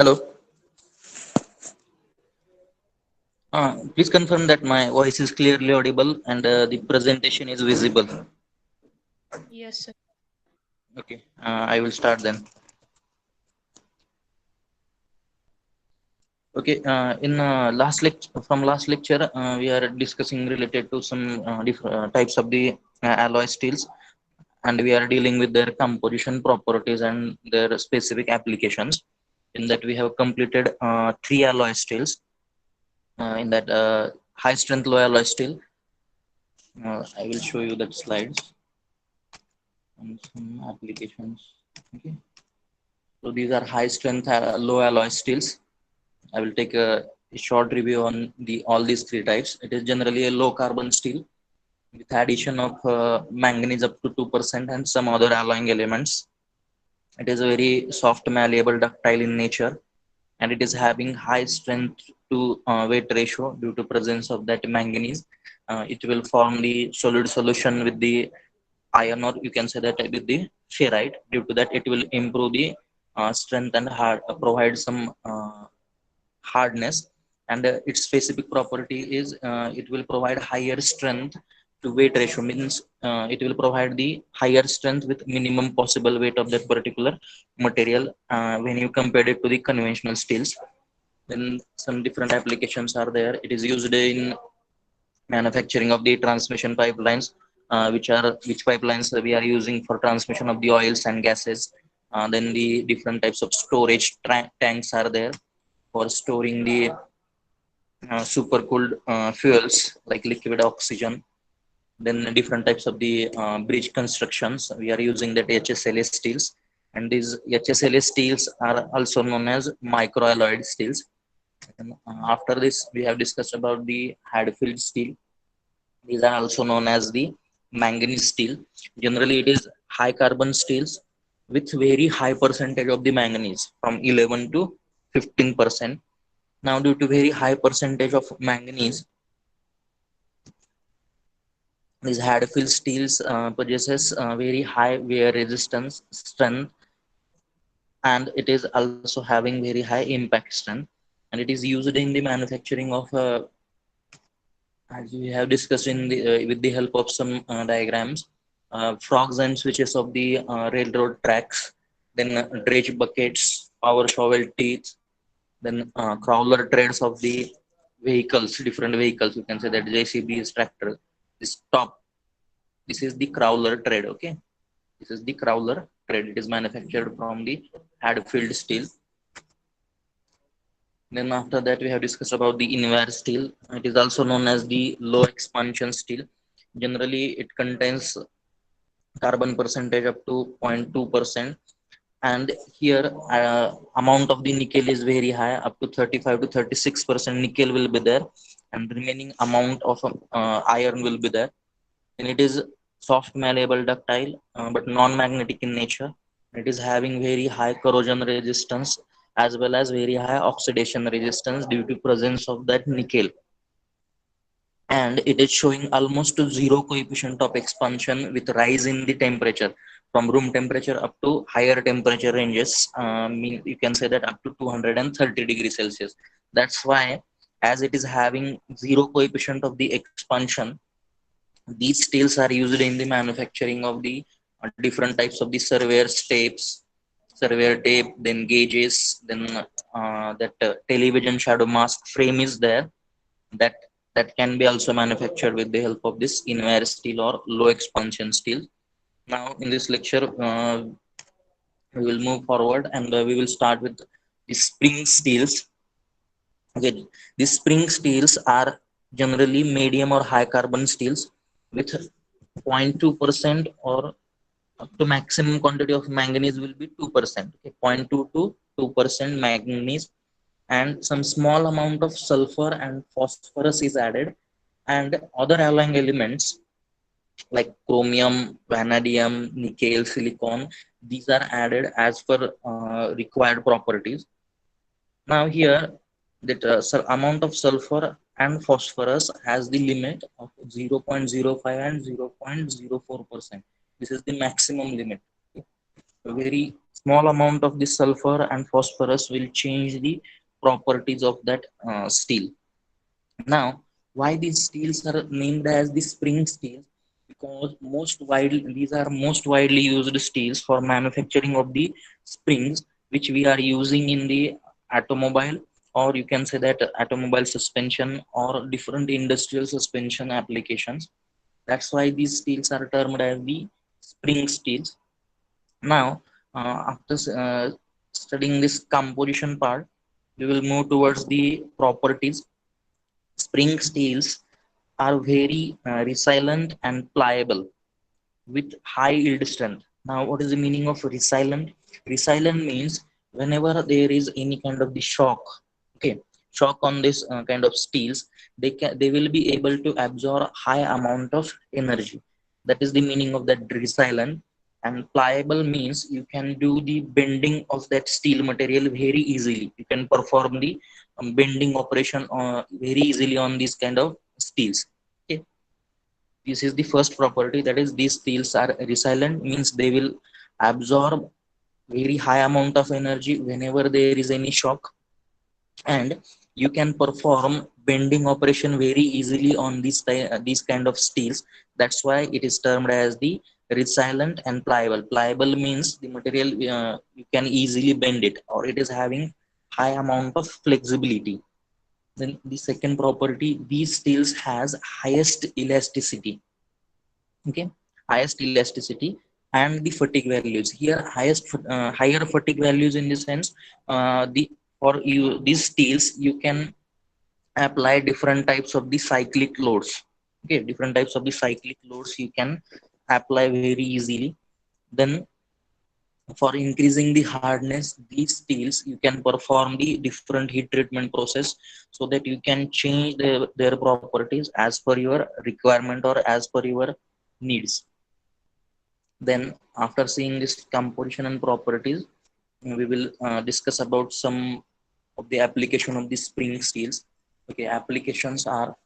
Hello. Please confirm that my voice is clearly audible and the presentation is visible. Yes, sir. Okay, I will start then. Okay, in last lecture, we are discussing related to some different types of the alloy steels, and we are dealing with their composition properties and their specific applications. In that, we have completed three alloy steels. In that, high strength low alloy steel. I will show you that slides and some applications. Okay. So these are high strength low alloy steels. I will take a short review on the all these three types. It is generally a low carbon steel with addition of manganese up to 2% and some other alloying elements. It is a very soft, malleable, ductile in nature, and it is having high strength to weight ratio due to presence of that manganese. It will form the solid solution with the iron, or you can say that with the ferrite. Due to that, it will improve the strength and provide some hardness, and its specific property is it will provide higher strength to weight ratio, means it will provide the higher strength with minimum possible weight of that particular material when you compare it to the conventional steels. Then some different applications are there. It is used in manufacturing of the transmission pipelines, which pipelines we are using for transmission of the oils and gases. Then the different types of storage tanks are there for storing the supercooled fuels like liquid oxygen. Then different types of the bridge constructions, we are using that HSLA steels, and these HSLA steels are also known as microalloyed steels. And, after this, we have discussed about the Hadfield steel. These are also known as the manganese steel. Generally, it is high carbon steels with very high percentage of the manganese from 11 to 15%. Now, due to very high percentage of manganese, these Hadfield steels possesses very high wear resistance, strength, and it is also having very high impact strength. And it is used in the manufacturing of, as we have discussed in the with the help of some diagrams, frogs and switches of the railroad tracks, then dredge buckets, power shovel teeth, then crawler treads of the vehicles, different vehicles. You can say that JCBs, tractor. This top, this is the crawler tread. Okay, this is the crawler tread. It is manufactured from the Hadfield steel. Then after that, we have discussed about the Invar steel. It is also known as the low expansion steel. Generally, it contains carbon percentage up to 0.2%, and here amount of the nickel is very high, up to 35 to 36% nickel will be there, and remaining amount of iron will be there. And it is soft, malleable, ductile, but non-magnetic in nature. It is having very high corrosion resistance as well as very high oxidation resistance due to presence of that nickel. And it is showing almost to zero coefficient of expansion with rise in the temperature from room temperature up to higher temperature ranges. Mean you can say that up to 230 degrees Celsius. That's why, as it is having zero coefficient of the expansion, these steels are used in the manufacturing of the different types of the surveyor tape, then gauges, then that television shadow mask frame is there. That that can be also manufactured with the help of this inwire steel or low expansion steel. Now, in this lecture, we will move forward, and we will start with the spring steels. Okay, these spring steels are generally medium or high carbon steels with 0.2% or up to maximum quantity of manganese will be 2%. Okay, 0.2 to 2% manganese, and some small amount of sulfur and phosphorus is added, and other alloying elements like chromium, vanadium, nickel, silicon. These are added as per required properties. Now here, that amount of sulfur and phosphorus has the limit of 0.05 and 0.04%. This is the maximum limit. Very Small amount of this sulfur and phosphorus will change the properties of that steel. Now, why these steels are named as the spring steels? Because these are most widely used steels for manufacturing of the springs, which we are using in the automobile, or you can say that automobile suspension or different industrial suspension applications. That's why these steels are termed as the spring steels. Now, after studying this composition part, we will move towards the properties. Spring steels are very resilient and pliable with high yield strength. Now, what is the meaning of resilient? Resilient means whenever there is any kind of the shock, okay, shock on this kind of steels, they will be able to absorb high amount of energy. That is the meaning of that resilient. And pliable means you can do the bending of that steel material very easily. You can perform the bending operation very easily on these kind of steels. Okay, this is the first property, that is these steels are resilient means they will absorb very high amount of energy whenever there is any shock, and you can perform bending operation very easily on these kind of steels. That's why it is termed as the resilient and pliable. Pliable means the material you can easily bend it, or it is having high amount of flexibility. Then the second property, these steels has highest elasticity. Okay, highest elasticity and the fatigue values here, higher fatigue values in the sense, the for you these steels you can apply different types of the cyclic loads. Okay, different types of the cyclic loads you can apply very easily. Then for increasing the hardness, these steels you can perform the different heat treatment process, so that you can change their properties as per your requirement or as per your needs. Then, after seeing this composition and properties, we will discuss about some of the application of the spring steels. Okay, applications are,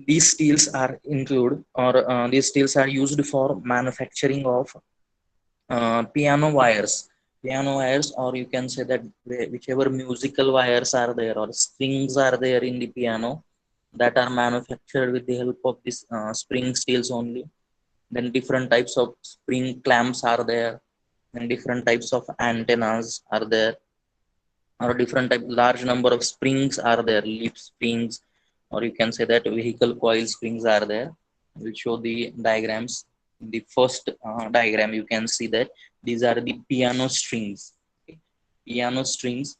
these steels are include, or these steels are used for manufacturing of piano wires. Piano wires, or you can say that whichever musical wires are there or strings are there in the piano, that are manufactured with the help of this spring steels only. Then different types of spring clamps are there, and different types of antennas are there, or different type large number of springs are there, leaf springs, or you can say that vehicle coil springs are there. We'll show the diagrams. In the first diagram you can see that these are the piano strings. Okay, piano strings,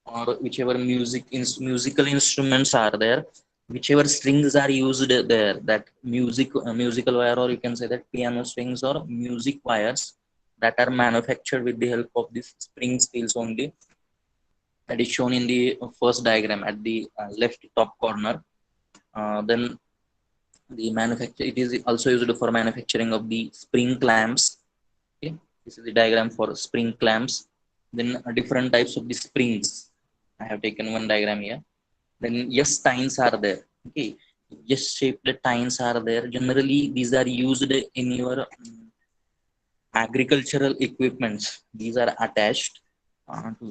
or whichever musical instruments are there, whichever strings are used there, that musical wire, or you can say that piano strings or music wires, that are manufactured with the help of this spring steels only. That is shown in the first diagram at the left top corner. Then the manufacture, it is also used for manufacturing of the spring clamps. Okay, this is the diagram for spring clamps. Then different types of the springs, I have taken one diagram here. Then yes, tines are there. Okay, yes shaped tines are there. Generally these are used in your agricultural equipments. These are attached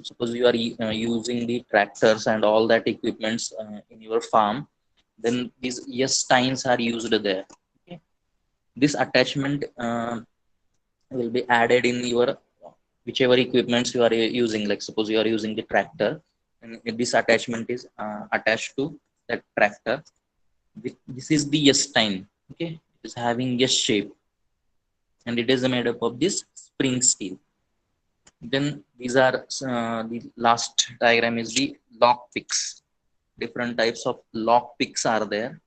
suppose you are using the tractors and all that equipments in your farm, then these yes tines are used there. Okay, this attachment will be added in your whichever equipments you are using. Like suppose you are using the tractor, and this attachment is attached to that tractor. This is the yes tine. Okay, it is having yes shape, and it is made up of this spring steel. Then these are the last diagram is the lock picks. Different types of lock picks are there.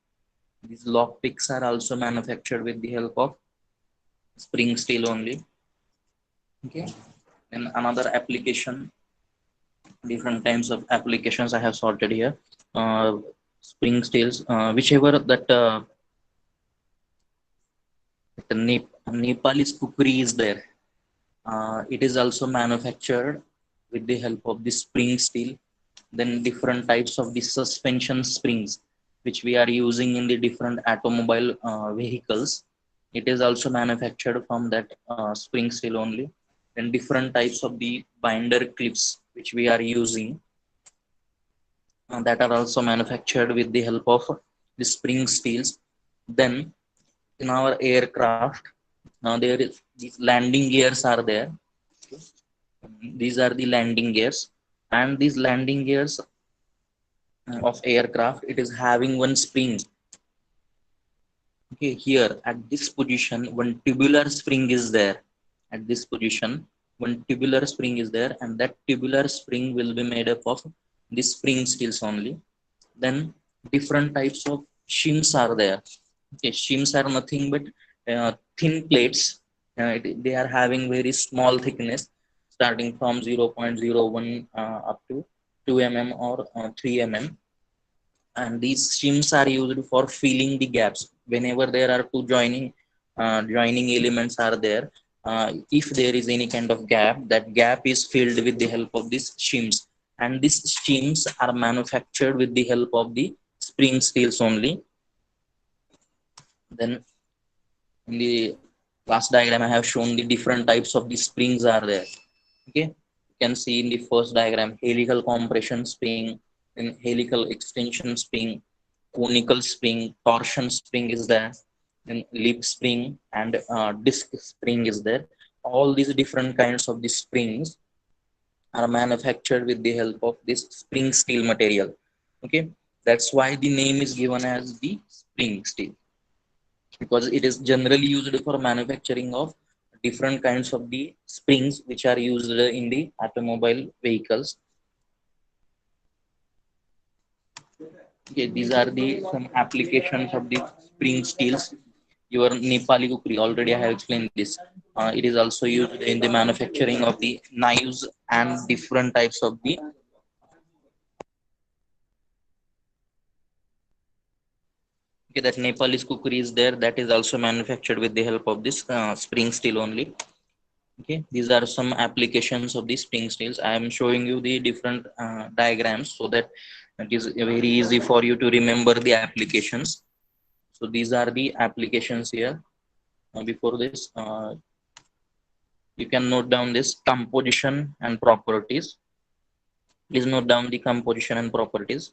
These lock picks are also manufactured with the help of spring steel only. Okay. Then another application, different types of applications I have sorted here. Spring steels, whichever that the Nepalese cookery is there. It is also manufactured with the help of the spring steel. Then different types of the suspension springs, which we are using in the different automobile vehicles. It is also manufactured from that spring steel only. then different types of the binder clips which we are using, that are also manufactured with the help of the spring steels. Then in our aircraft, there is these landing gears are there. These are the landing gears, and these landing gears of aircraft, it is having one spring. Okay, here at this position one tubular spring is there. At this position one tubular spring is there, and that tubular spring will be made up of the spring steels only. Then different types of shims are there. Okay, shims are nothing but thin plates. They are having very small thickness, starting from 0.01 up to 2 mm or 3 mm. And these shims are used for filling the gaps whenever there are two joining elements are there. If there is any kind of gap, that gap is filled with the help of these shims, and these shims are manufactured with the help of the spring steels only. Then in the last diagram I have shown the different types of the springs are there. Okay, you can see in the first diagram helical compression spring, then helical extension spring, conical spring, torsion spring is there, then lip spring, and disc spring is there. All these different kinds of the springs are manufactured with the help of this spring steel material. Okay, that's why the name is given as the spring steel, because it is generally used for manufacturing of different kinds of the springs which are used in the automobile vehicles. Okay, these are the some applications of the spring steels. Your Nepali kukri, already I have explained this. It is also used in the manufacturing of the knives and different types of the. Okay, that Nepalese kukri is there. That is also manufactured with the help of this spring steel only. Okay, these are some applications of the spring steels. I am showing you the different diagrams so that it is very easy for you to remember the applications. So these are the applications here. Before this, you can note down this composition and properties. Please note down the composition and properties.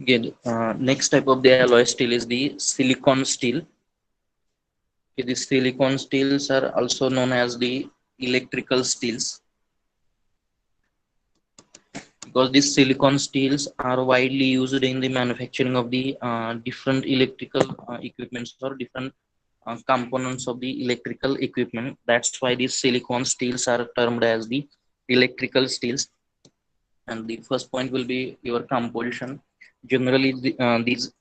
Again, next type of the alloy steel is the silicon steel. These silicon steels are also known as the electrical steels because these silicon steels are widely used in the manufacturing of the different electrical equipments or different components of the electrical equipment. That's why these silicon steels are termed as the electrical steels. And the first point will be your composition. Generally, these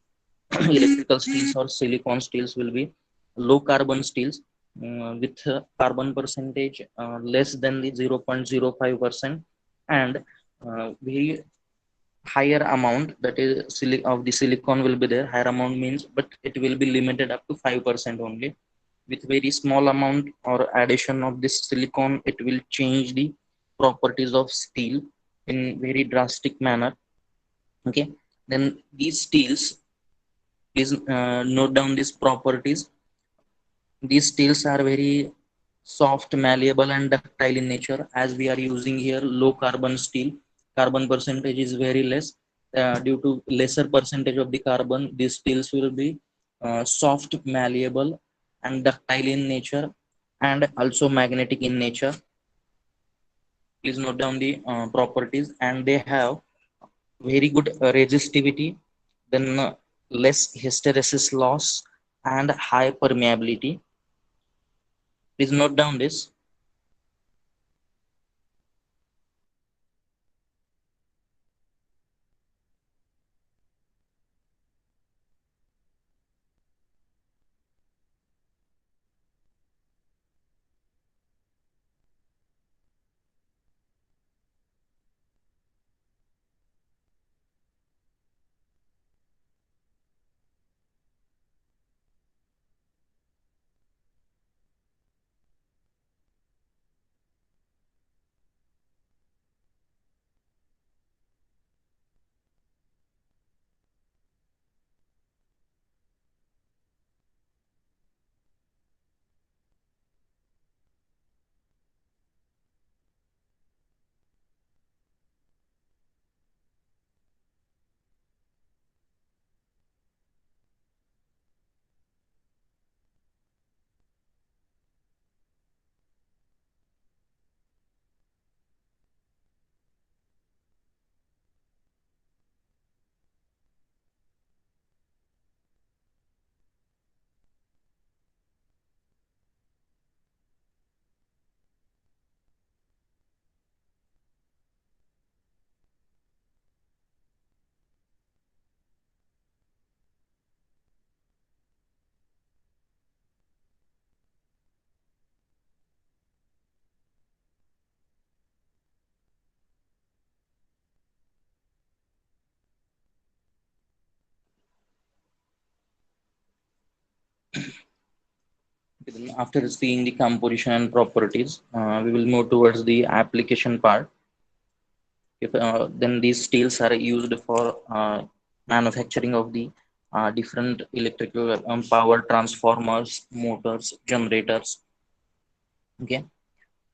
electrical steels or silicon steels will be low carbon steels with carbon percentage less than the 0.05% and very higher amount, that is of the silicon will be there. Higher amount means, but it will be limited up to 5% only. With very small amount or addition of this silicon, it will change the properties of steel in very drastic manner. Okay, then these steels, please note down these properties. These steels are very soft, malleable, and ductile in nature. As we are using here low carbon steel, carbon percentage is very less. Due to lesser percentage of the carbon, these steels will be soft, malleable, and ductile in nature, and also magnetic in nature. Please note down the properties, and they have very good resistivity, then less hysteresis loss, and high permeability. Please note down this. After seeing the composition and properties, we will move towards the application part. If, then these steels are used for manufacturing of the different electrical power transformers, motors, generators. Okay.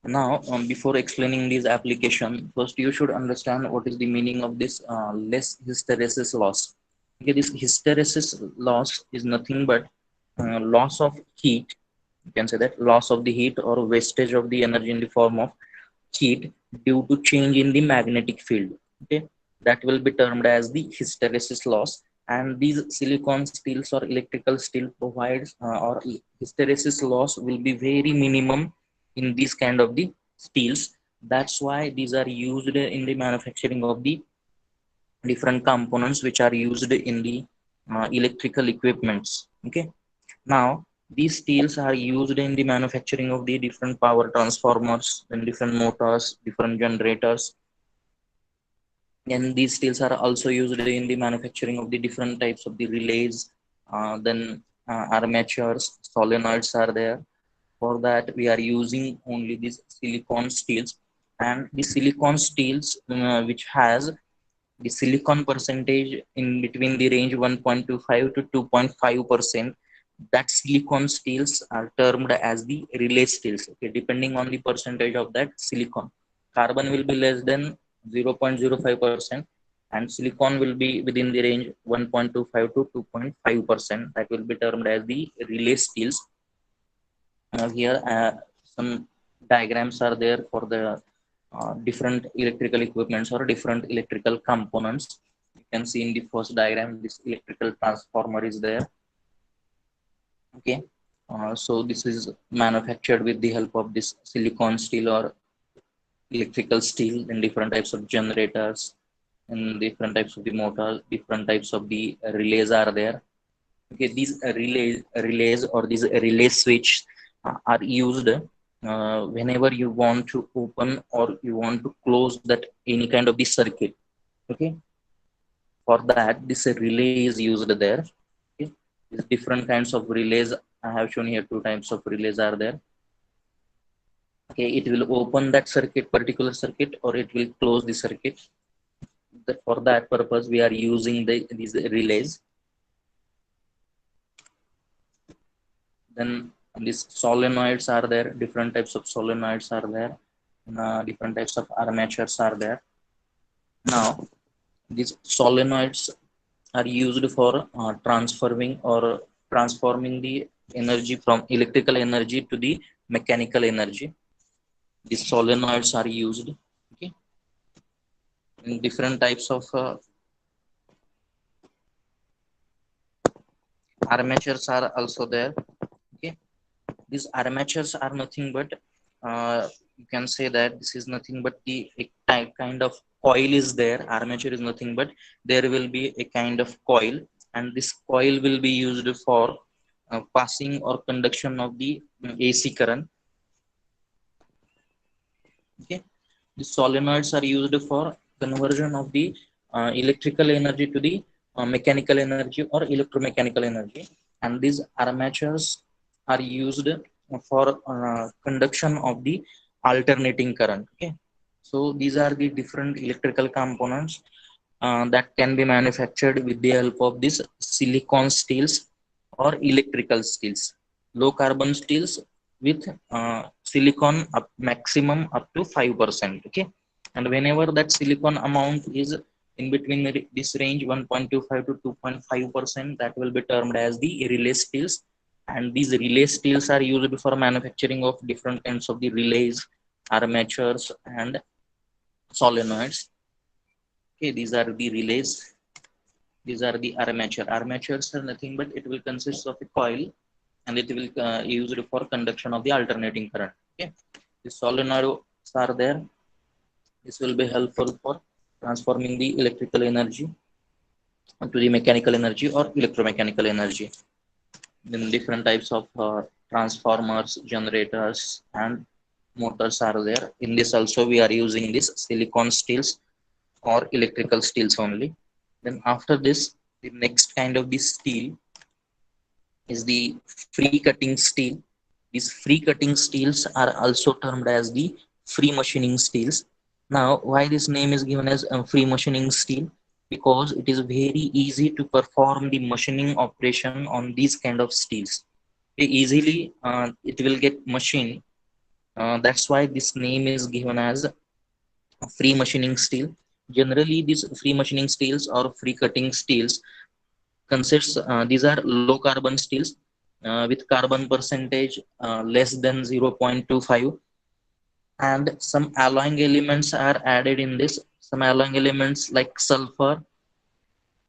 Now, before explaining this application, first you should understand what is the meaning of this less hysteresis loss. Okay, this hysteresis loss is nothing but loss of heat. You can say that loss of the heat or wastage of the energy in the form of heat due to change in the magnetic field. Okay, that will be termed as the hysteresis loss. And these silicon steels or electrical steel provides or hysteresis loss will be very minimum in this kind of the steels. That's why these are used in the manufacturing of the different components which are used in the electrical equipments. Okay, now these steels are used in the manufacturing of the different power transformers and different motors, different generators. And these steels are also used in the manufacturing of the different types of the relays, then armatures, solenoids are there. For that, we are using only these silicon steels. And the silicon steels, which has the silicon percentage in between the range 1.25 to 2.5%, that silicon steels are termed as the relay steels. Okay, depending on the percentage of that silicon, carbon will be less than 0.05%, and silicon will be within the range 1.25 to 2.5%. That will be termed as the relay steels. have here some diagrams are there for the different electrical equipments or different electrical components. You can see in the first diagram this electrical transformer is there. Okay, so this is manufactured with the help of this silicon steel or electrical steel, and different types of generators and different types of the motor, different types of the relays are there. Okay, these relays or these relay switch are used whenever you want to open or you want to close that any kind of the circuit. Okay, for that this relay is used there. Okay, these different kinds of relays I have shown here. Two types of relays are there. Okay, it will open that circuit, particular circuit, or it will close the circuit. For that purpose we are using these relays. Then these solenoids are there, different types of solenoids are there, different types of armatures are there. Now these solenoids are used for transforming the energy from electrical energy to the mechanical energy. These solenoids are used. Okay, in different types of armatures are also there. Okay, these armatures are nothing but you can say that this is nothing but the kind of coil is there. Armature is nothing but there will be a kind of coil, and this coil will be used for passing or conduction of the AC current. Okay, the solenoids are used for conversion of the electrical energy to the mechanical energy or electromechanical energy, and these armatures are used for conduction of the alternating current. Okay, so these are the different electrical components that can be manufactured with the help of these silicon steels or electrical steels. Low carbon steels with silicon up maximum up to 5%. Okay, and whenever that silicon amount is in between this range 1.25 to 2.5%, that will be termed as the relay steels. And these relay steels are used for manufacturing of different kinds of the relays, armatures, and solenoids. Okay, these are the relays. These are the armature. Armatures are nothing but it will consist of a coil, and it will used for conduction of the alternating current. Okay, the solenoids are there. This will be helpful for transforming the electrical energy to the mechanical energy or electromechanical energy. Then different types of transformers, generators, and motors are there. In this also we are using this silicon steels or electrical steels only. Then after this, the next kind of the steel is the free cutting steel. These free cutting steels are also termed as the free machining steels. Now, why this name is given as free machining steel? Because it is very easy to perform the machining operation on these kind of steels. Easily, it will get machined. That's why this name is given as free machining steel. Generally, these free machining steels or free cutting steels consists these are low carbon steels with carbon percentage less than 0.25, and some alloying elements are added in this. Some alloying elements like sulfur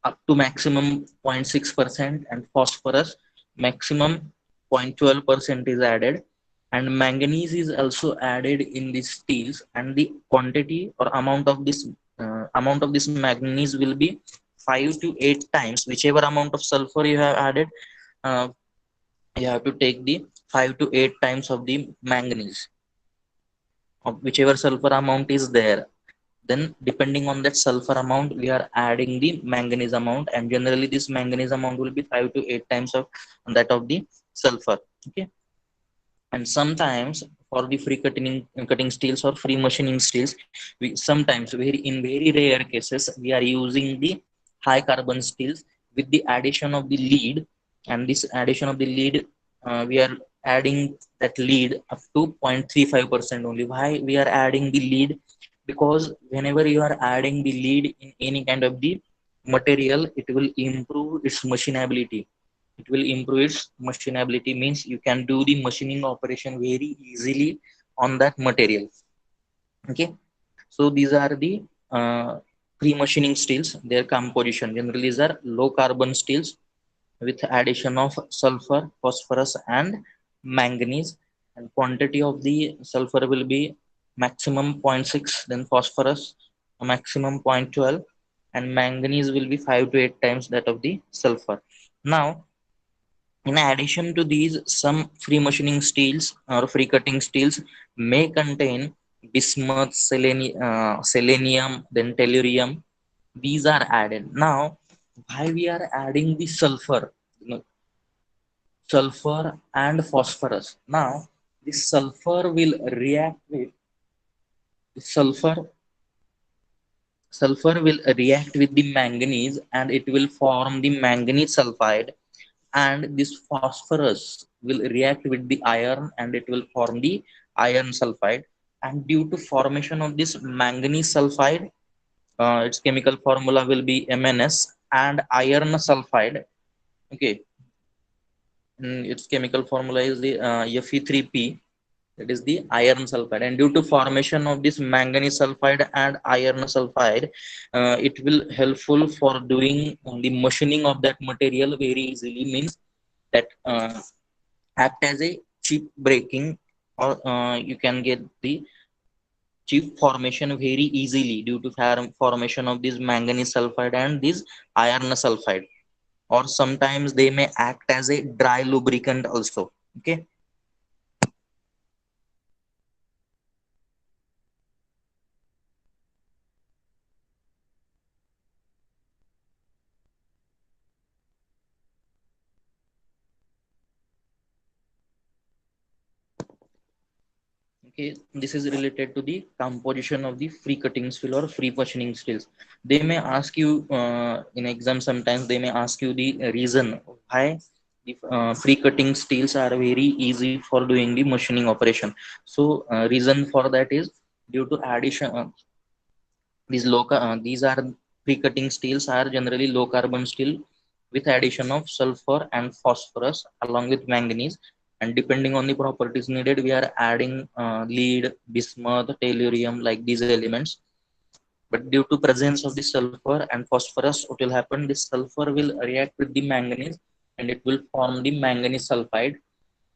up to maximum 0.6%, and phosphorus maximum 0.12% is added, and manganese is also added in these steels, and the quantity or amount of this manganese will be 5 to 8 times whichever amount of sulfur you have added. uh, you have to take the 5 to 8 times of the manganese of whichever sulfur amount is there. Then depending on that sulfur amount we are adding the manganese amount, and generally this manganese amount will be 5 to 8 times of that of the sulfur. Okay, and sometimes for the free cutting steels or free machining steels, we sometimes very rare cases we are using the high carbon steels with the addition of the lead. And this addition of the lead, we are adding that lead up to 0.35% only. Why we are adding the lead? Because whenever you are adding the lead in any kind of the material, it will improve its machinability. It will improve its machinability, means you can do the machining operation very easily on that material. Okay, so these are the uh, pre-machining steels. Their composition generally these are low carbon steels with addition of sulfur, phosphorus, and manganese. And quantity of the sulfur will be maximum zero point 0.6, then phosphorus maximum 0.12, and manganese will be 5 to 8 times that of the sulfur. Now, in addition to these, some free machining steels or free cutting steels may contain bismuth, selenium, then tellurium. These are added. Now, why we are adding the sulfur? You know, sulfur and phosphorus. Now, the sulfur will react with the sulfur will react with the manganese and it will form the manganese sulfide, and this phosphorus will react with the iron and it will form the iron sulfide. And due to formation of this manganese sulfide, its chemical formula will be MnS, and iron sulfide. Okay, its chemical formula is the Fe3P, that is the iron sulfide. And due to formation of this manganese sulfide and iron sulfide, it will helpful for doing the machining of that material very easily, means that act as a chip breaking, or you can get the chip formation very easily due to formation of this manganese sulfide and this iron sulfide. Or sometimes they may act as a dry lubricant also. Okay, okay, this is related to the composition of the free cutting steel or free machining steels. They may ask you in exam, sometimes they may ask you the reason why the free cutting steels are very easy for doing the machining operation. So reason for that is due to addition these are pre-cutting steels are generally low carbon steel with addition of sulfur and phosphorus along with manganese. And depending on the properties needed, we are adding lead, bismuth, tellurium, like these elements. But due to presence of the sulfur and phosphorus, what will happen? This sulfur will react with the manganese and it will form the manganese sulfide.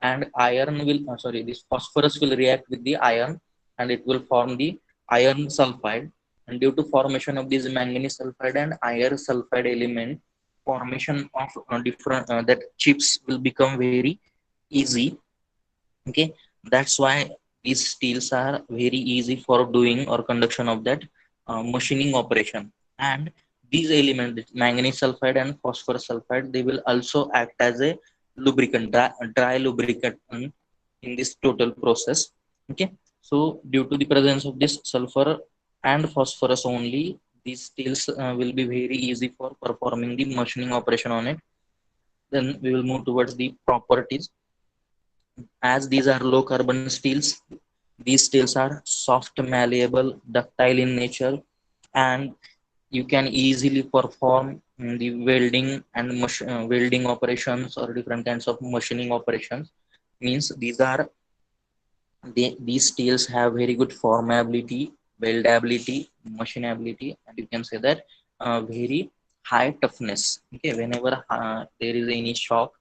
And iron will this phosphorus will react with the iron and it will form the iron sulfide. And due to formation of this manganese sulfide and iron sulfide element, formation of different that chips will become very easy. Okay, that's why these steels are very easy for doing or conduction of that machining operation. And these elements, manganese sulfide and phosphorus sulfide, they will also act as a lubricant, dry lubricant in this total process. Okay, so due to the presence of this sulfur and phosphorus only, these steels will be very easy for performing the machining operation on it. Then we will move towards the properties. As these are low carbon steels, these steels are soft, malleable, ductile in nature, and you can easily perform the welding and welding operations or different kinds of machining operations. Means these steels have very good formability, weldability, machinability, and you can say that very high toughness. Okay, whenever there is any shock,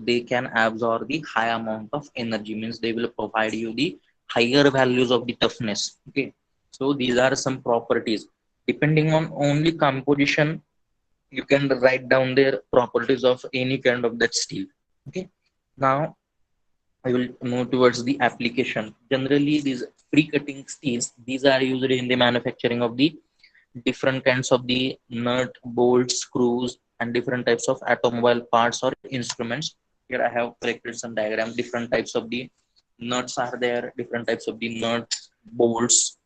they can absorb the high amount of energy, means they will provide you the higher values of the toughness. Okay, so these are some properties. Depending on only composition, you can write down their properties of any kind of that steel. Okay, now I will move towards the application. Generally, these pre-cutting steels, these are used in the manufacturing of the different kinds of the nut, bolts, screws, and different types of automobile parts or instruments. Here I have collected some diagram. Different types of the nuts are there, different types of the nuts, bolts,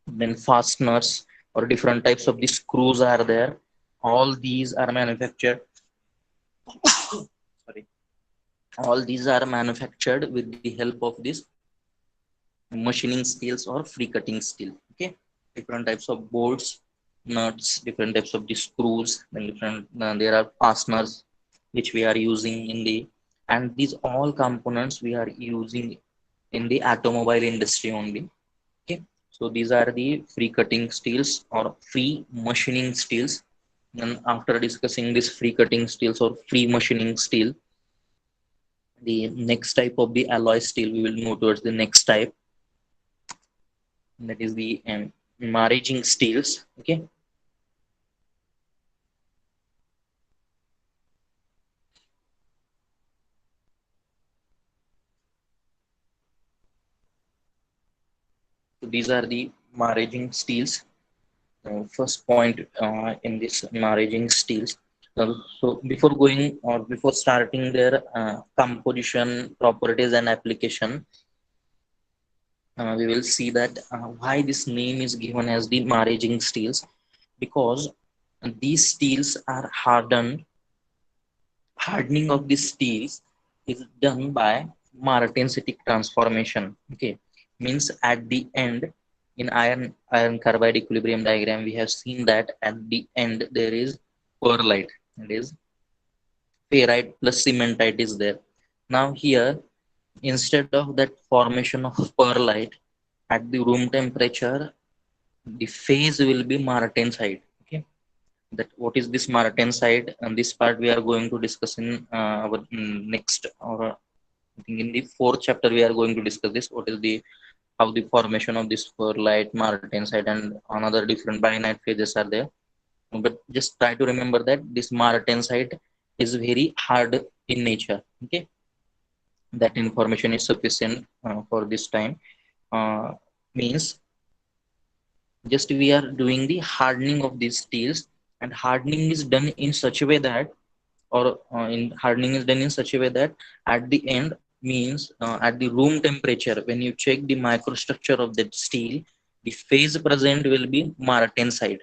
then fasteners, or different types of the screws are there. All these are manufactured. Sorry, all these are manufactured with the help of this machining steels or free cutting steel. Okay, different types of bolts, nuts, different types of the screws, then different there are fasteners. which we are using in the, and these all components we are using in the automobile industry only. Okay, so these are the free cutting steels or free machining steels. And after discussing this free cutting steels or free machining steel, the next type of the alloy steel, we will move towards the next type, that is the maraging steels. Okay, so these are the maraging steels. First point in this maraging steels. So before going or before starting their composition, properties, and application, we will see that why this name is given as the maraging steels, because these steels are hardening of these steels is done by martensitic transformation. Okay, means at the end, in iron carbide equilibrium diagram we have seen that at the end there is pearlite, it is ferrite plus cementite is there. Now here, instead of that formation of pearlite, at the room temperature the phase will be martensite. Okay, that what is this martensite, and this part we are going to discuss in our next, or I think in the fourth chapter we are going to discuss this, what is the how the formation of this pearlite, martensite, and another different bainite phases are there. But just try to remember that this martensite is very hard in nature. Okay, that information is sufficient for this time. uh, Means just we are doing the hardening of these steels, and hardening is done in such a way that, or in hardening is done in such a way that at the end, means at the room temperature, when you check the microstructure of that steel, the phase present will be martensite.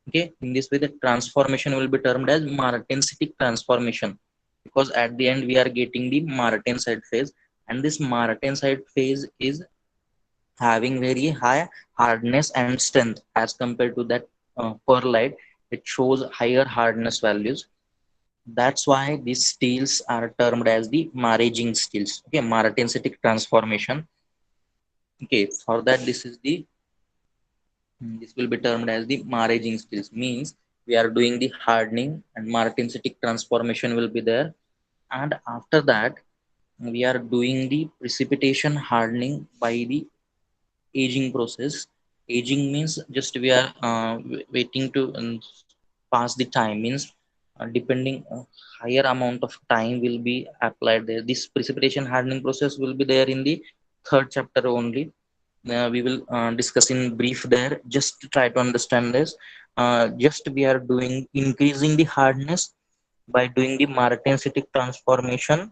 Okay, in this way the transformation will be termed as martensitic transformation, because at the end we are getting the martensite phase, and this martensite phase is having very high hardness and strength as compared to that pearlite. It shows higher hardness values. That's why these steels are termed as the maraging steels. Okay, martensitic transformation. Okay, for that this will be termed as the maraging steels. Means we are doing the hardening and martensitic transformation will be there, and after that we are doing the precipitation hardening by the aging process. Aging means just we are waiting to pass the time, means depending higher amount of time will be applied there. This precipitation hardening process will be there in the third chapter only. We will discuss in brief there. Just to try to understand this, just we are doing increasing the hardness by doing the martensitic transformation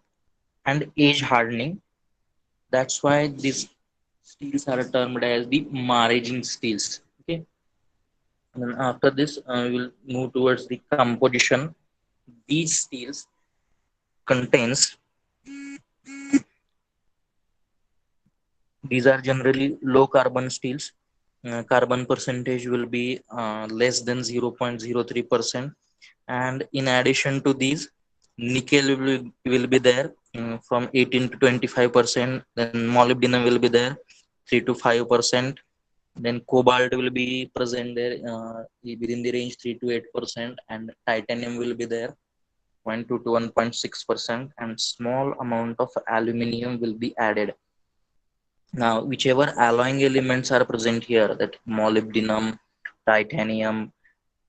and age hardening. That's why these steels are termed as the maraging steels. Okay, and then after this, we will move towards the composition. These steels contains, these are generally low carbon steels. Carbon percentage will be less than 0.03%. And in addition to these, nickel will be there from 18 to 25%. Then molybdenum will be there 3 to 5%. Then cobalt will be present there within the range 3 to 8%, and titanium will be there 0.2 to 1.6%, and small amount of aluminum will be added. Now, whichever alloying elements are present here, that molybdenum, titanium,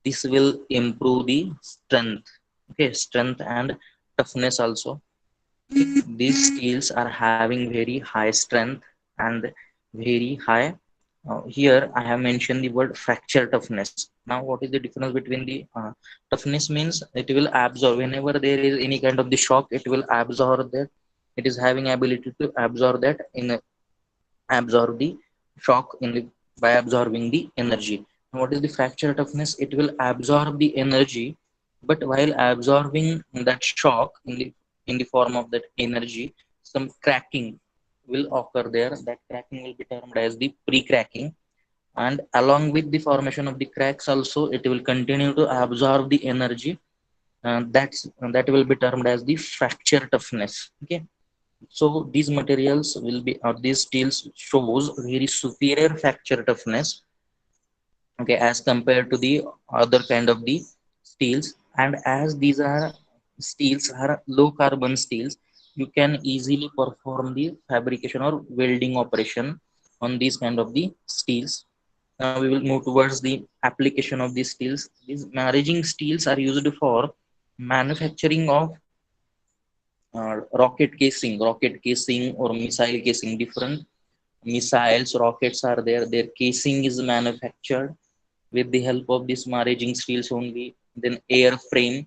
this will improve the strength. Okay, strength and toughness also. These steels are having very high strength and very high. Here I have mentioned the word fracture toughness. Now, what is the difference between the toughness? Means it will absorb whenever there is any kind of the shock. It will absorb that. It is having ability to absorb that in absorb the shock in the by absorbing the energy. What is the fracture toughness? It will absorb the energy, but while absorbing that shock in the form of that energy, some cracking will occur there. That cracking will be termed as the pre-cracking, and along with the formation of the cracks also, it will continue to absorb the energy that will be termed as the fracture toughness. Okay, so these materials will be, or these steels shows very superior fracture toughness, okay, as compared to the other kind of the steels. And as these are steels are low carbon steels, you can easily perform the fabrication or welding operation on these kind of the steels. Now we will move towards the application of these steels. These maraging steels are used for manufacturing of rocket casing or missile casing. Different missiles, rockets are there, their casing is manufactured with the help of this maraging steels only. Then airframe,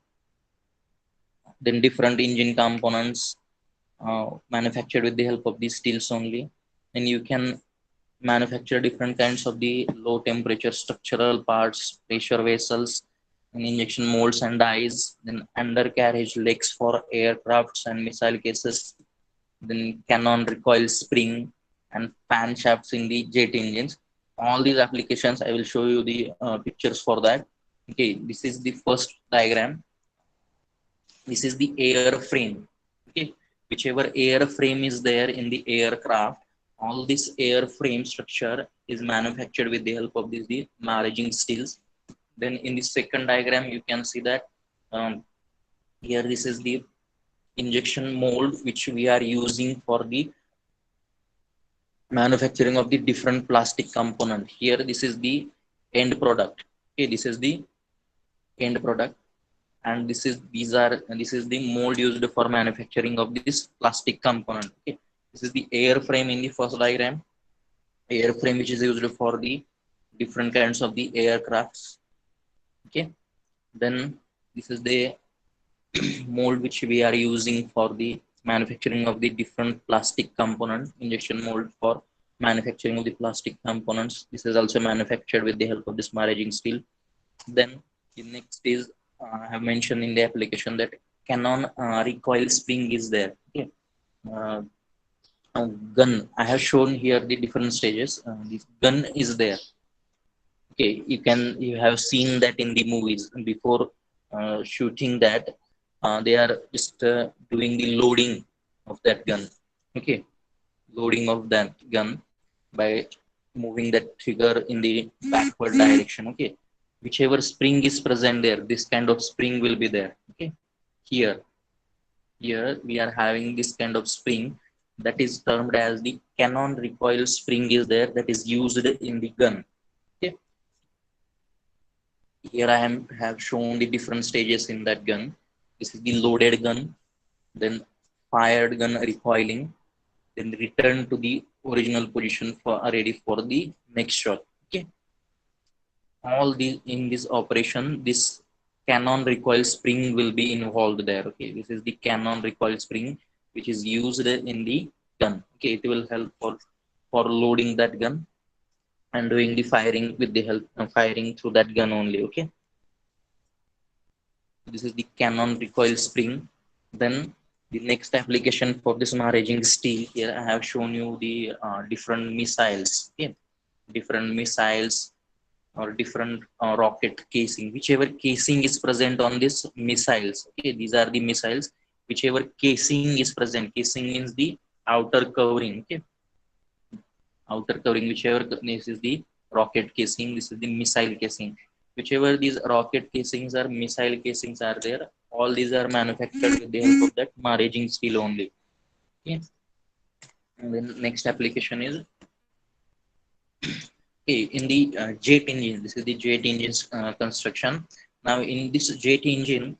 then different engine components manufactured with the help of these steels only. And you can manufacture different kinds of the low temperature structural parts, pressure vessels, and injection molds and dies, then undercarriage legs for aircrafts and missile cases, then cannon recoil spring and fan shafts in the jet engines. All these applications I will show you the pictures for that. Okay, this is the first diagram. This is the airframe. Okay, whichever airframe is there in the aircraft, all this airframe structure is manufactured with the help of this the maraging steels. Then in the second diagram you can see that um, here this is the injection mold which we are using for the manufacturing of the different plastic component. Here this is the end product. Okay, this is the end product, and this is the mold used for manufacturing of this plastic component. Okay, this is the airframe in the first diagram, airframe which is used for the different kinds of the aircrafts. Okay, then this is the mold which we are using for the manufacturing of the different plastic component, injection mold for manufacturing of the plastic components. This is also manufactured with the help of this maraging steel. Then the next is I have mentioned in the application that cannon recoil spring is there. Okay, uh, gun I have shown here the different stages. This gun is there. Okay, you have seen that in the movies before shooting that. They are just doing the loading of that gun. Okay, loading of that gun by moving that trigger in the backward direction. Okay, whichever spring is present there, this kind of spring will be there. Okay, here here we are having this kind of spring that is termed as the cannon recoil spring is there, that is used in the gun. Okay, here I am have shown the different stages in that gun. This is the loaded gun, then fired gun recoiling, then return to the original position for ready for the next shot. Okay, all the in this operation this cannon recoil spring will be involved there. Okay, this is the cannon recoil spring which is used in the gun. Okay, it will help for loading that gun and doing the firing with the help of firing through that gun only. Okay, this is the cannon recoil spring. Then the next application for this maraging steel, here I have shown you the different missiles. Okay, different missiles or different rocket casing, whichever casing is present on this missiles. Okay, these are the missiles, whichever casing is present. Casing means the outer covering. Okay, outer covering, whichever this is the rocket casing, this is the missile casing. Whichever these rocket casings are, missile casings are there, all these are manufactured with the help of that maraging steel only. Okay, and then next application is okay, in the jet engine. This is the jet engine's construction. Now in this jet engine,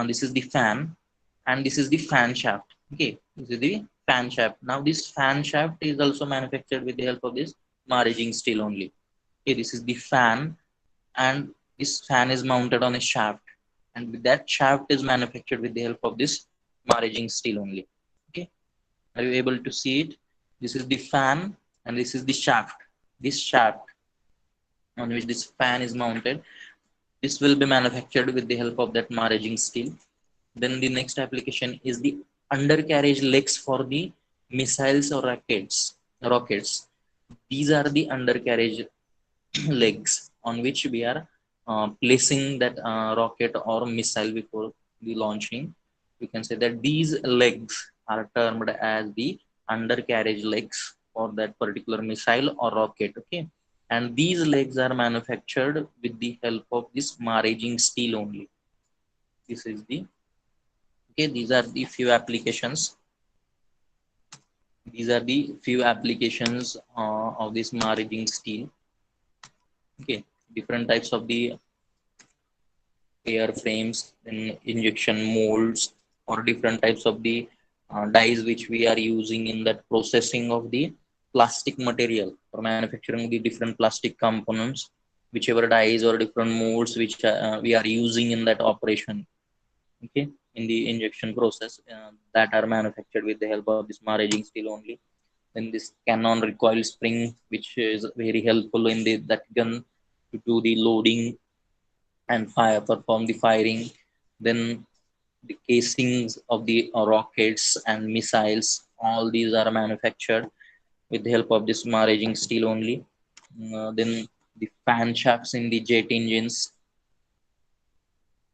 this is the fan, and this is the fan shaft. Okay, this is the fan shaft. Now this fan shaft is also manufactured with the help of this maraging steel only. Okay, this is the fan, and this fan is mounted on a shaft, and with that shaft is manufactured with the help of this maraging steel only. Okay, are you able to see it? This is the fan, and this is the shaft. This shaft on which this fan is mounted, this will be manufactured with the help of that maraging steel. Then the next application is the undercarriage legs for the missiles or rockets. These are the undercarriage legs on which we are placing that rocket or missile before the launching, you can say that these legs are termed as the undercarriage legs for that particular missile or rocket. Okay, and these legs are manufactured with the help of this Maraging steel only. This is the okay. These are the few applications. These are the few applications of this Maraging steel. Okay, different types of the airframes, then injection molds, or different types of the dyes which we are using in that processing of the plastic material for manufacturing the different plastic components, whichever dyes or different molds which we are using in that operation. Okay, in the injection process that are manufactured with the help of this Maraging steel only. Then this cannon recoil spring, which is very helpful in the that gun to do the loading and fire perform the firing. Then the casings of the rockets and missiles, all these are manufactured with the help of this Maraging steel only. Then the fan shafts in the jet engines,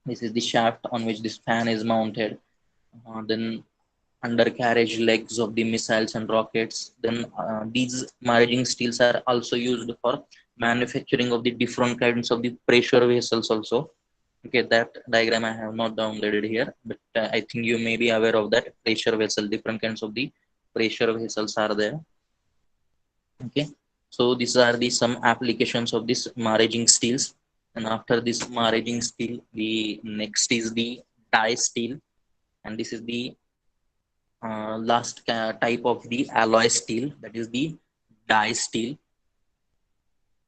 this is the shaft on which this fan is mounted. Then undercarriage legs of the missiles and rockets. Then these Maraging steels are also used for manufacturing of the different kinds of the pressure vessels also. Okay, that diagram I have not downloaded here, but I think you may be aware of that pressure vessel. Different kinds of the pressure vessels are there. Okay, so these are the some applications of this Maraging steels. And after this Maraging steel, the next is the die steel, and this is the last type of the alloy steel, that is the die steel.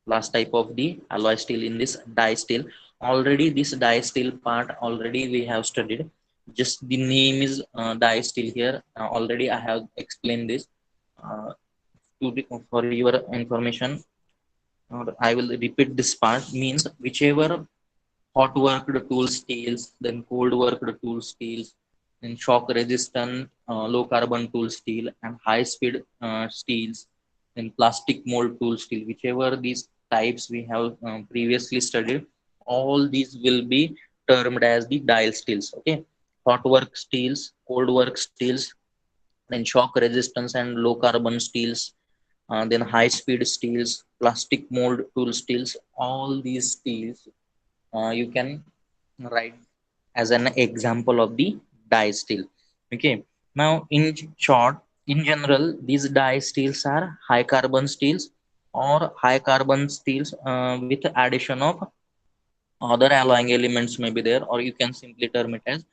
Last type of the alloy steel in this die steel. Already this die steel part already we have studied, just the name is die steel here. Already I have explained this uh, for your information. I will repeat this part, means whichever hot worked tool steels, then cold worked tool steels, then shock resistant low carbon tool steel, and high speed steels, then plastic mold tool steel, whichever these types we have previously studied, all these will be termed as the dial steels. Okay, hot work steels, cold work steels, then shock resistance and low carbon steels, then high speed steels, plastic mold tool steels, all these steels you can write as an example of the die steel. Okay, now in short, in general, these die steels are high carbon steels or high carbon steels with addition of other alloying elements may be there, or you can simply term it as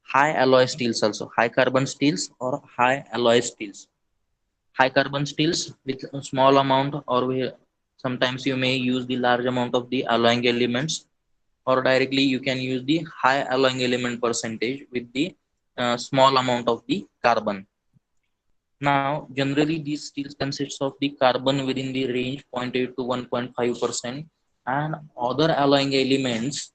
high alloy steels also, high carbon steels or high alloy steels. High carbon steels with a small amount, or sometimes you may use the large amount of the alloying elements, or directly you can use the high alloying element percentage with the small amount of the carbon. Now, generally these steels consists of the carbon within the range 0.8 to 1.5%, and other alloying elements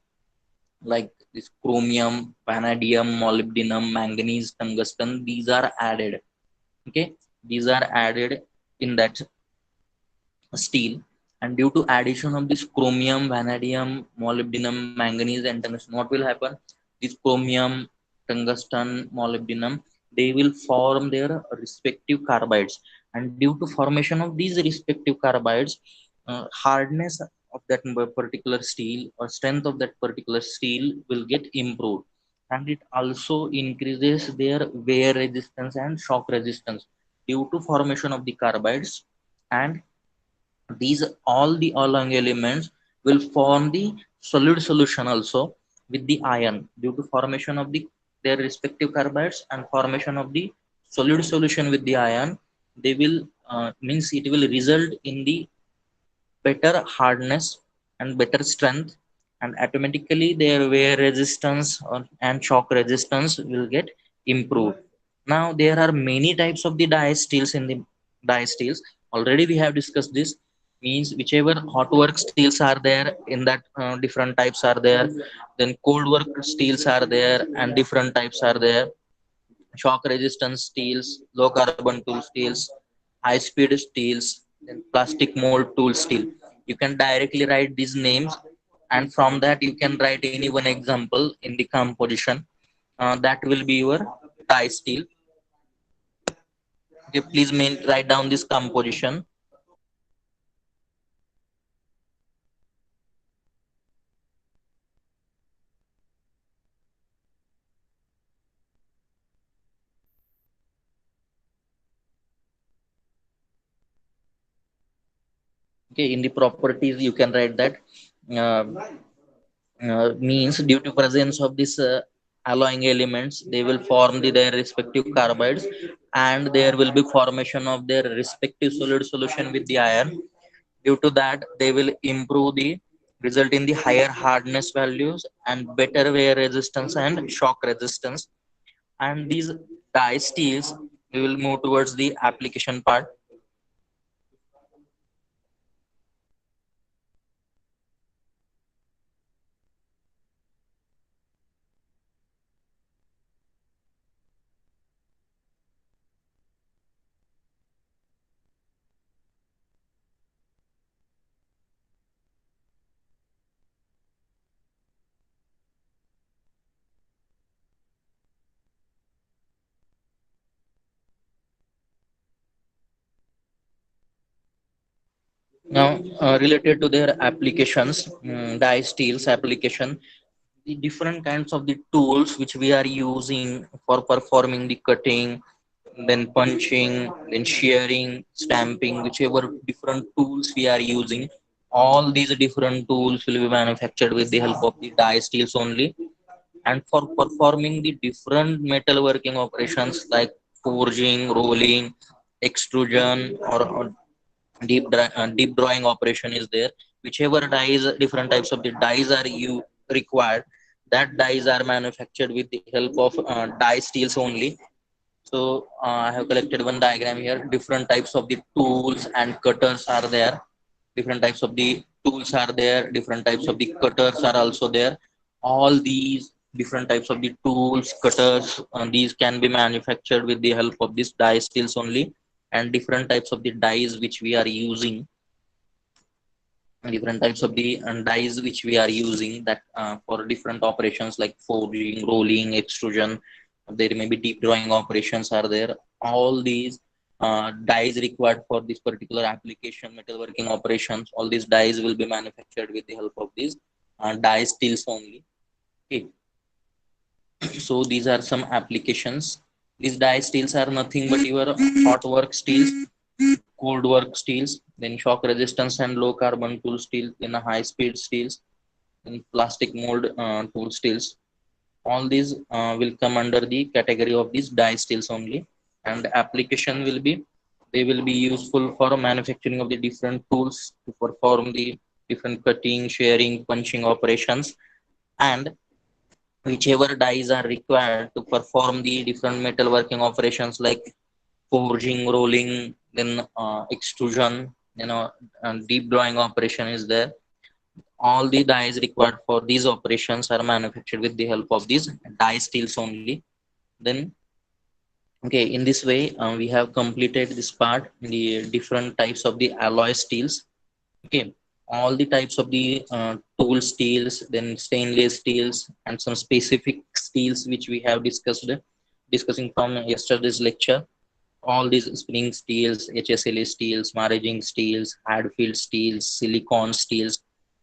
like this chromium, vanadium, molybdenum, manganese, tungsten, these are added. Okay, these are added in that steel. And due to addition of this chromium, vanadium, molybdenum, manganese, and tungsten, what will happen? This chromium, tungsten, molybdenum, they will form their respective carbides, and due to formation of these respective carbides, hardness of that particular steel or strength of that particular steel will get improved, and it also increases their wear resistance and shock resistance due to formation of the carbides. And these all the alloying elements will form the solid solution also with the iron due to formation of the their respective carbides and formation of the solid solution with the iron. They will means it will result in the better hardness and better strength, and automatically their wear resistance and shock resistance will get improved. Now there are many types of the die steels in the die steels. Already we have discussed this, means whichever hot work steels are there in that different types are there, then cold work steels are there and different types are there, shock resistance steels, low carbon tool steels, high speed steels, then plastic mold tool steel. You can directly write these names and from that you can write any one example in the composition. That will be your die steel. Okay, please write down this composition. Okay, in the properties you can write that uh, means due to presence of this alloying elements, they will form their respective carbides, and there will be formation of their respective solid solution with the iron. Due to that, they will improve the result in the higher hardness values and better wear resistance and shock resistance. And these die steels, we will move towards the application part. Now, related to their applications, die steels application, the different kinds of the tools which we are using for performing the cutting, then punching, then shearing, stamping, whichever different tools we are using, all these different tools will be manufactured with the help of the die steels only. And for performing the different metalworking operations like forging, rolling, extrusion, or deep drawing operation is there, whichever dies, different types of the dies are you required, that dies are manufactured with the help of die steels only. So I have collected one diagram here. Different types of the tools and cutters are there. Different types of the tools are there, different types of the cutters are also there. All these different types of the tools, cutters, these can be manufactured with the help of this die steels only. And different types of the dies which we are using, different types of the dies which we are using, that for different operations like forging, rolling, extrusion, there may be deep drawing operations are there. All these dies required for this particular application, metalworking operations, all these dies will be manufactured with the help of these die steels only. Okay. So these are some applications. These die steels are nothing but your hot work steels, cold work steels, then shock resistance and low carbon tool steel, then high speed steels, then plastic mold tool steels. All these will come under the category of these die steels only. And application will be, they will be useful for manufacturing of the different tools to perform the different cutting, shearing, punching operations. And whichever dies are required to perform the different metalworking operations like forging, rolling, then extrusion, and deep drawing operation is there. All the dies required for these operations are manufactured with the help of these die steels only. Then, okay, in this way, we have completed this part, the different types of the alloy steels. Okay, all the types of the tool steels, then stainless steels, and some specific steels which we have discussing from yesterday's lecture. All these spring steels, HSLA steels, Maraging steels, Hadfield steels, silicon steels,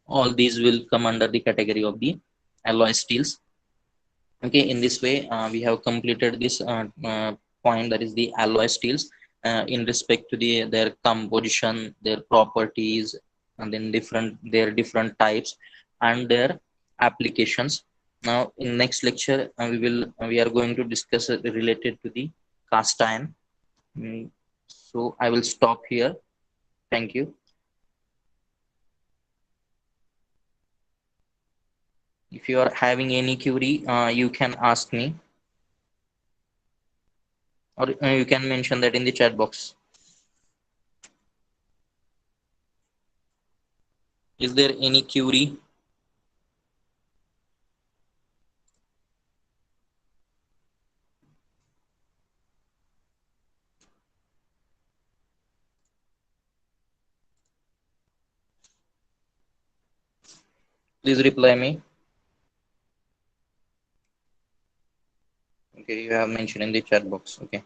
all these will come under the category of the alloy steels. Okay, in this way, we have completed this point, that is the alloy steels, in respect to their composition, their properties, and then their different types and their applications. Now, in next lecture, we are going to discuss related to the cast iron. So I will stop here. Thank you. If you are having any query, you can ask me, or you can mention that in the chat box. Is there any query? Please reply me. Okay, you have mentioned in the chat box. Okay.